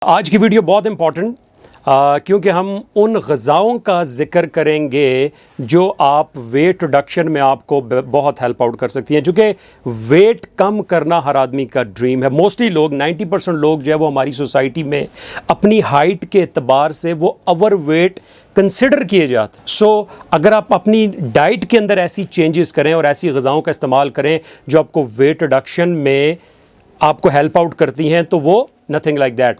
आज की वीडियो बहुत इम्पॉर्टेंट क्योंकि हम उन ग़िज़ाओं का ज़िक्र करेंगे जो आप वेट रिडक्शन में आपको बहुत हेल्प आउट कर सकती हैं। चूँकि वेट कम करना हर आदमी का ड्रीम है। मोस्टली लोग 90% लोग जो है वो हमारी सोसाइटी में अपनी हाइट के एतबार से वो ओवर वेट कंसिडर किए जाते हैं। सो अगर आप अपनी डाइट के अंदर ऐसी चेंजेस करें और ऐसी ग़िज़ाओं का इस्तेमाल करें जो आपको वेट रिडक्शन में आपको हेल्प आउट करती हैं, तो वो नथिंग लाइक दैट।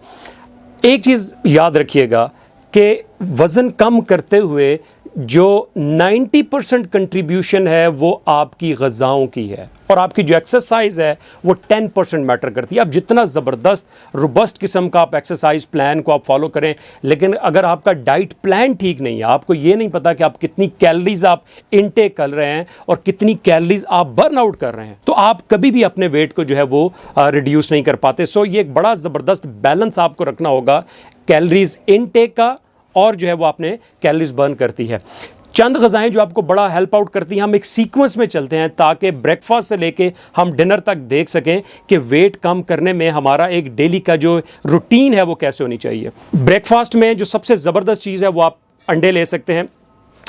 एक चीज़ याद रखिएगा कि वज़न कम करते हुए जो 90% कंट्रीब्यूशन है वो आपकी ग़िज़ाओं की है और आपकी जो एक्सरसाइज है वो 10% मैटर करती है। आप जितना ज़बरदस्त रोबस्ट किस्म का आप एक्सरसाइज प्लान को आप फॉलो करें, लेकिन अगर आपका डाइट प्लान ठीक नहीं है, आपको ये नहीं पता कि आप कितनी कैलोरीज आप इनटेक कर रहे हैं और कितनी कैलोरीज आप बर्न आउट कर रहे हैं, तो आप कभी भी अपने वेट को जो है वो रिड्यूस नहीं कर पाते। सो ये एक बड़ा ज़बरदस्त बैलेंस आपको रखना होगा कैलोरीज इनटेक का और जो है वो आपने कैलोरीज बर्न करती है। चंद ग़िज़ाएँ जो आपको बड़ा हेल्प आउट करती हैं, हम एक सीक्वेंस में चलते हैं ताकि ब्रेकफास्ट से लेके हम डिनर तक देख सकें कि वेट कम करने में हमारा एक डेली का जो रूटीन है वो कैसे होनी चाहिए। ब्रेकफास्ट में जो सबसे ज़बरदस्त चीज़ है वो आप अंडे ले सकते हैं।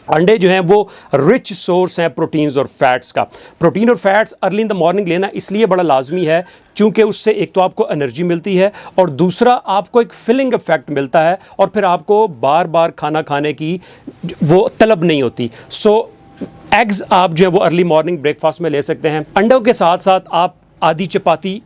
अंडे जो हैं वो रिच सोर्स हैं प्रोटीन्स और फैट्स का। प्रोटीन और fats early in the morning लेना इसलिए बड़ा लाजमी है क्योंकि उससे एक तो आपको एनर्जी मिलती है और दूसरा आपको एक फिलिंग इफेक्ट मिलता है और फिर आपको बार बार खाना खाने की वो तलब नहीं होती। सो एग्स आप जो है वो अर्ली मॉर्निंग ब्रेकफास्ट में ले सकते हैं। अंडों के साथ साथ आप आधी चपाती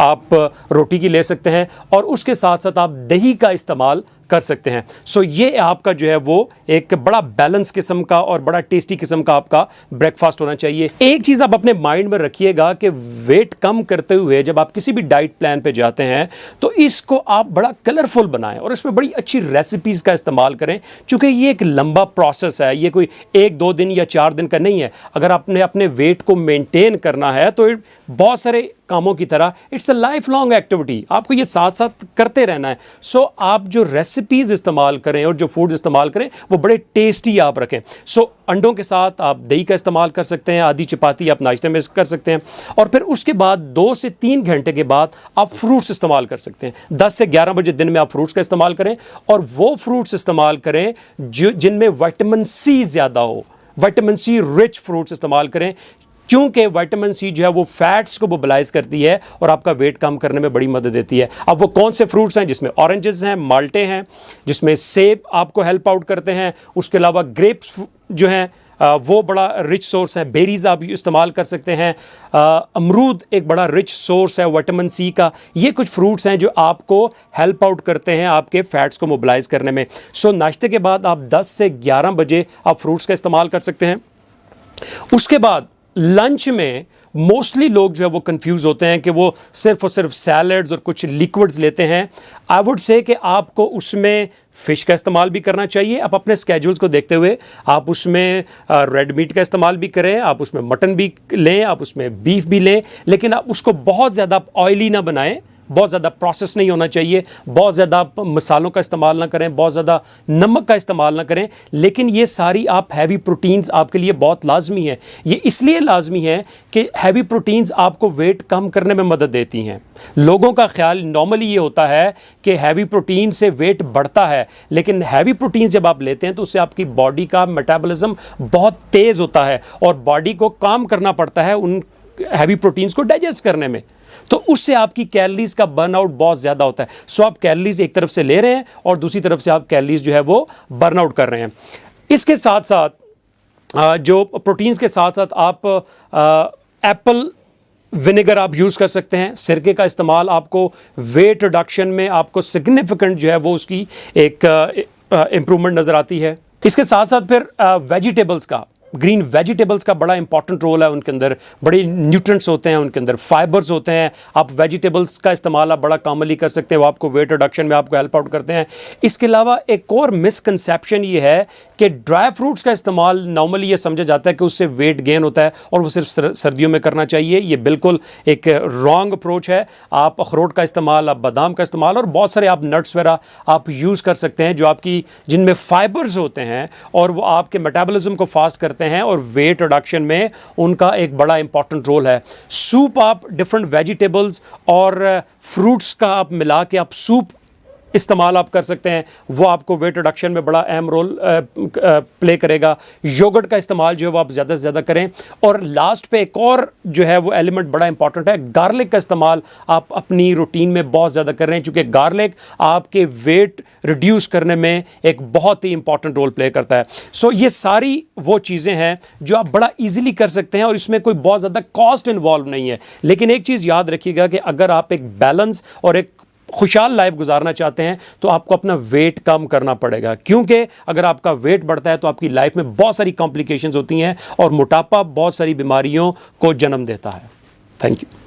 आप रोटी की ले सकते हैं और उसके साथ साथ आप दही का इस्तेमाल कर सकते हैं। सो ये आपका जो है वो एक बड़ा बैलेंस किस्म का और बड़ा टेस्टी किस्म का आपका ब्रेकफास्ट होना चाहिए। एक चीज़ आप अपने माइंड में रखिएगा कि वेट कम करते हुए जब आप किसी भी डाइट प्लान पे जाते हैं तो इसको आप बड़ा कलरफुल बनाएं और इसमें बड़ी अच्छी रेसिपीज़ का इस्तेमाल करें, चूँकि ये एक लंबा प्रोसेस है, ये कोई 1-2 दिन या 4 दिन का नहीं है। अगर आपने अपने वेट को मेनटेन करना है तो बहुत सारे कामों की तरह it's a life long activity, आपको ये साथ साथ करते रहना है। सो आप जो रेसिपीज़ इस्तेमाल करें और जो फूड इस्तेमाल करें वो बड़े टेस्टी आप रखें। सो अंडों के साथ आप दही का इस्तेमाल कर सकते हैं, आधी चपाती आप नाश्ते में कर सकते हैं और फिर उसके बाद 2 से 3 घंटे के बाद आप फ्रूट्स इस्तेमाल कर सकते हैं। 10 से 11 बजे दिन में आप फ्रूट्स का इस्तेमाल करें और वो फ्रूट्स इस्तेमाल करें जो जिनमें विटामिन सी ज़्यादा हो, विटामिन सी रिच फ्रूट्स इस्तेमाल करें क्योंकि विटामिन सी जो है वो फैट्स को मोबिलाइज करती है और आपका वेट कम करने में बड़ी मदद देती है। अब वो कौन से फ्रूट्स हैं? जिसमें ऑरेंजेस हैं, माल्टे हैं, जिसमें सेब आपको हेल्प आउट करते हैं। उसके अलावा ग्रेप्स जो हैं वो बड़ा रिच सोर्स है, बेरीज आप इस्तेमाल कर सकते हैं। अमरूद एक बड़ा रिच सोर्स है विटामिन सी का। ये कुछ फ्रूट्स हैं जो आपको हेल्प आउट करते हैं आपके फैट्स को मोबिलाइज करने में। सो नाश्ते के बाद आप 10 से 11 बजे आप फ्रूट्स का इस्तेमाल कर सकते हैं। उसके बाद लंच में मोस्टली लोग जो है वो कंफ्यूज होते हैं कि वो सिर्फ और सिर्फ सैलड्स और कुछ लिक्विड्स लेते हैं। आई वुड से कि आपको उसमें फ़िश का इस्तेमाल भी करना चाहिए। आप अपने स्केड्यूल्स को देखते हुए आप उसमें रेड मीट का इस्तेमाल भी करें, आप उसमें मटन भी लें, आप उसमें बीफ भी लें, लेकिन आप उसको बहुत ज़्यादा ऑयली ना बनाएं, बहुत ज़्यादा प्रोसेस नहीं होना चाहिए, बहुत ज़्यादा मसालों का इस्तेमाल ना करें, बहुत ज़्यादा नमक का इस्तेमाल ना करें। लेकिन ये सारी आप हैवी प्रोटीन्स आपके लिए बहुत लाजमी है। ये इसलिए लाजमी है कि हैवी प्रोटीन्स आपको वेट कम करने में मदद देती हैं। लोगों का ख्याल नॉर्मली ये होता है कि हैवी प्रोटीन से वेट बढ़ता है, लेकिन हैवी प्रोटीन्स जब आप लेते हैं तो उससे आपकी बॉडी का मेटाबॉलिज्म बहुत तेज़ होता है और बॉडी को काम करना पड़ता है उन हैवी प्रोटीन्स को डाइजेस्ट करने में, तो उससे आपकी कैलोरीज का बर्नआउट बहुत ज़्यादा होता है। सो आप कैलोरीज एक तरफ से ले रहे हैं और दूसरी तरफ से आप कैलोरीज जो है वो बर्नआउट कर रहे हैं। इसके साथ साथ जो प्रोटीन्स के साथ साथ आप एप्पल विनेगर आप यूज़ कर सकते हैं। सिरके का इस्तेमाल आपको वेट रिडक्शन में आपको सिग्निफिकेंट जो है वो उसकी एक इम्प्रूवमेंट नज़र आती है। इसके साथ साथ फिर वेजिटेबल्स का, ग्रीन वेजिटेबल्स का बड़ा इंपॉर्टेंट रोल है। उनके अंदर बड़े न्यूट्रिएंट्स होते हैं, उनके अंदर फाइबर्स होते हैं। आप वेजिटेबल्स का इस्तेमाल आप बड़ा कॉमनली कर सकते हैं, वो आपको वेट रिडक्शन में आपको हेल्प आउट करते हैं। इसके अलावा एक और मिसकंसेप्शन ये है कि ड्राई फ्रूट्स का इस्तेमाल नॉर्मली ये समझा जाता है कि उससे वेट गेन होता है और वो सिर्फ सर्दियों में करना चाहिए। ये बिल्कुल एक रॉन्ग अप्रोच है। आप अखरोट का इस्तेमाल, आप बादाम का इस्तेमाल और बहुत सारे आप नट्स वगैरह आप यूज़ कर सकते हैं जो आपकी जिनमें फाइबर्स होते हैं और वो आपके मेटाबॉलिज्म को फास्ट करते हैं और वेट रिडक्शन में उनका एक बड़ा इंपॉर्टेंट रोल है। सूप आप डिफरेंट वेजिटेबल्स और फ्रूट्स का आप मिला के आप सूप इस्तेमाल आप कर सकते हैं, वो आपको वेट रिडक्शन में बड़ा अहम रोल प्ले करेगा। योगर्ट का इस्तेमाल जो है वो आप ज़्यादा से ज़्यादा करें। और लास्ट पे एक और जो है वो एलिमेंट बड़ा इंपॉर्टेंट है, गार्लिक का इस्तेमाल आप अपनी रूटीन में बहुत ज़्यादा कर रहे हैं, क्योंकि गार्लिक आपके वेट रिड्यूस करने में एक बहुत ही इंपॉर्टेंट रोल प्ले करता है। सो ये सारी वो चीज़ें हैं जो आप बड़ा ईजिली कर सकते हैं और इसमें कोई बहुत ज़्यादा कॉस्ट इन्वॉल्व नहीं है। लेकिन एक चीज़ याद रखिएगा कि अगर आप एक बैलेंस और एक खुशहाल लाइफ गुजारना चाहते हैं तो आपको अपना वेट कम करना पड़ेगा, क्योंकि अगर आपका वेट बढ़ता है तो आपकी लाइफ में बहुत सारी कॉम्प्लिकेशंस होती हैं और मोटापा बहुत सारी बीमारियों को जन्म देता है। Thank you.